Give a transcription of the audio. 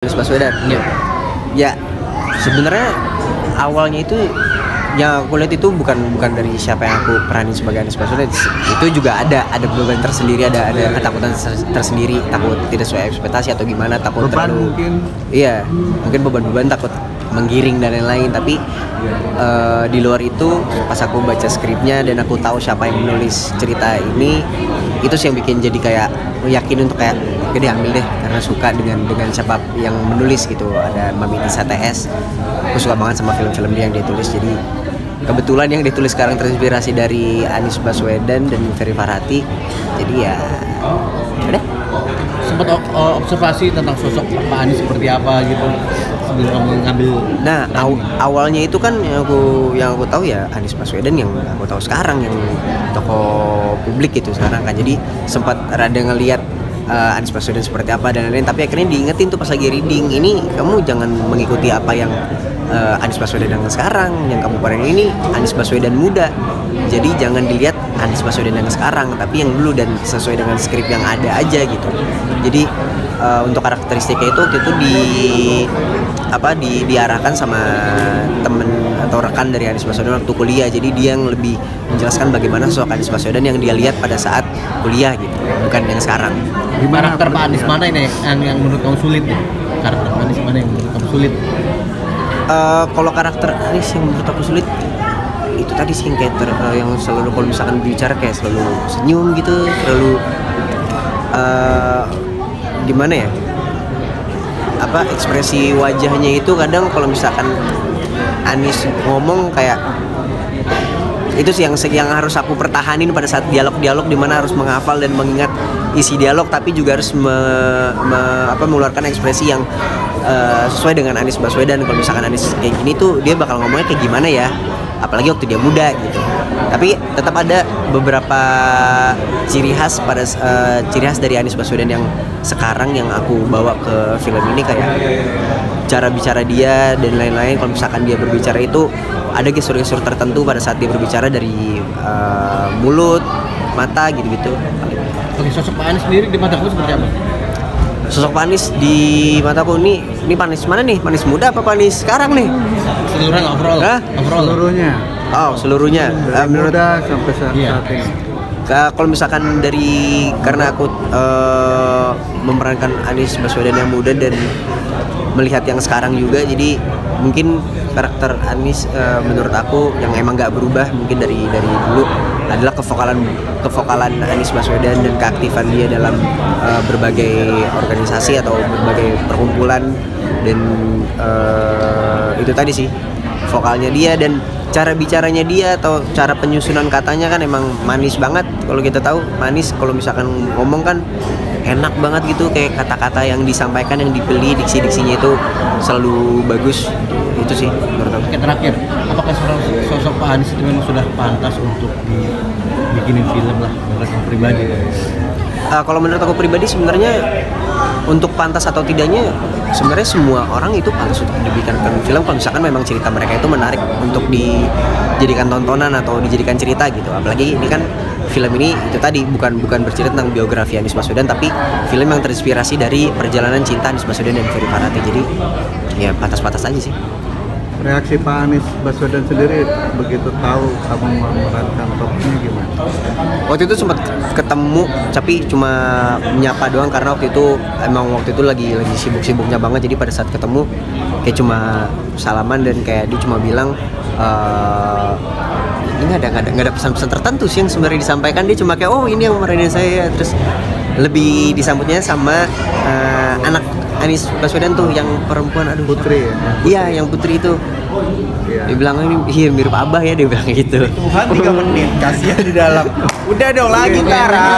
Anies Baswedan. Ya, sebenarnya awalnya itu yang aku lihat itu bukan dari siapa yang aku peranin sebagai Anies Baswedan. Itu juga ada beban tersendiri, ada ketakutan tersendiri, takut tidak sesuai ekspektasi atau gimana, takut beban terlalu mungkin. Iya, mungkin beban takut menggiring dan lain-lain. Tapi di luar itu pas aku baca skripnya dan aku tahu siapa yang menulis cerita ini, itu sih yang bikin jadi kayak yakin untuk kayak oke deh, ambil deh karena suka dengan siapa yang menulis gitu. Ada Mami Tisa TS, aku suka banget sama film-film dia yang dia tulis. Jadi kebetulan yang ditulis sekarang terinspirasi dari Anies Baswedan dan Ferry Farhati. Jadi ya udah. Sempat observasi tentang sosok Pak Anies seperti apa gitu sebelum kamu ngambil. Nah, awalnya itu kan yang aku tahu ya Anies Baswedan yang aku tahu sekarang, yang tokoh publik gitu sekarang kan. Jadi sempat rada ngelihat Anies Baswedan seperti apa dan lain-lain, tapi akhirnya diingetin tuh pas lagi reading, ini kamu jangan mengikuti apa yang Anies Baswedan yang sekarang, yang kamu peranin ini Anies Baswedan muda. Jadi jangan dilihat Anies Baswedan yang sekarang, tapi yang dulu dan sesuai dengan skrip yang ada aja gitu. Jadi untuk karakteristiknya itu diarahkan sama temen atau rekan dari Anies Baswedan waktu kuliah. Jadi dia yang lebih menjelaskan bagaimana sosok Anies Baswedan yang dia lihat pada saat kuliah gitu, bukan yang sekarang. Gimana karakter Pak Anies mana ini yang menurut kamu sulit nih? Karakter Pak Anies mana yang menurut kamu sulit? Kalau karakter Anies yang menurut aku sulit itu tadi sih, yang kayak yang selalu kalau misalkan bicara kayak selalu senyum gitu, selalu gimana ya, ekspresi wajahnya itu kadang kalau misalkan Anies ngomong kayak itu sih yang harus aku pertahanin pada saat dialog di mana harus menghafal dan mengingat isi dialog, tapi juga harus mengeluarkan ekspresi yang sesuai dengan Anies Baswedan. Kalau misalkan Anies kayak gini tuh dia bakal ngomongnya kayak gimana ya, apalagi waktu dia muda gitu. Tapi tetap ada beberapa ciri khas dari Anies Baswedan yang sekarang yang aku bawa ke film ini, kayak cara bicara dia dan lain-lain. Kalau misalkan dia berbicara itu ada gestur-gestur tertentu pada saat dia berbicara dari mulut, mata gitu-gitu. Oke, sosok Pak Anies sendiri di mataku seperti apa? Sosok Pak Anies di mataku ini Pak Anies mana nih? Pak Anies muda apa Pak Anies sekarang nih? Seluruhnya overall. Seluruhnya. Oh, seluruhnya. Menurut sampai saat ini. Kalau misalkan karena aku memerankan Anies Baswedan yang muda dan melihat yang sekarang juga, jadi mungkin karakter Anies menurut aku yang emang nggak berubah mungkin dari dulu adalah kevokalan Anies Baswedan dan keaktifan dia dalam berbagai organisasi atau berbagai perkumpulan. Dan itu tadi sih vokalnya dia dan cara bicaranya dia atau cara penyusunan katanya kan emang manis banget. Kalau kita tahu Anies kalau misalkan ngomong kan enak banget gitu, kayak kata-kata yang disampaikan, yang dipilih, diksi-diksinya itu selalu bagus. Itu sih menurut aku. Oke, terakhir, apakah sosok Pak Anies itu memang sudah pantas untuk dibikinin film lah menurut kamu pribadi? Kalau menurut aku pribadi sebenarnya untuk pantas atau tidaknya sebenarnya semua orang itu pantas untuk dibikinkan film kalau misalkan memang cerita mereka itu menarik untuk dijadikan tontonan atau dijadikan cerita gitu. Apalagi ini kan film ini itu tadi bukan bercerita tentang biografi Anies Baswedan, tapi film yang terinspirasi dari perjalanan cinta Anies Baswedan dan Ferry Farhati. Jadi ya pantas-pantas aja sih. Reaksi Pak Anies Baswedan sendiri begitu tahu kamu memerankan tokohnya gimana? Waktu itu sempat ketemu tapi cuma menyapa doang, karena waktu itu lagi sibuk-sibuknya banget. Jadi pada saat ketemu kayak cuma salaman dan kayak dia cuma bilang ini nggak ada pesan-pesan tertentu sih yang sebenarnya disampaikan. Dia cuma kayak ini yang meranin saya. Terus lebih disambutnya sama anak Anies Baswedan tuh yang perempuan, Putri ya? Iya, yang Putri itu. Dia bilang ini mirip Abah ya, dia bilang gitu. Tuhan 3 menit kasihan di dalam. Udah dong lagi Tara.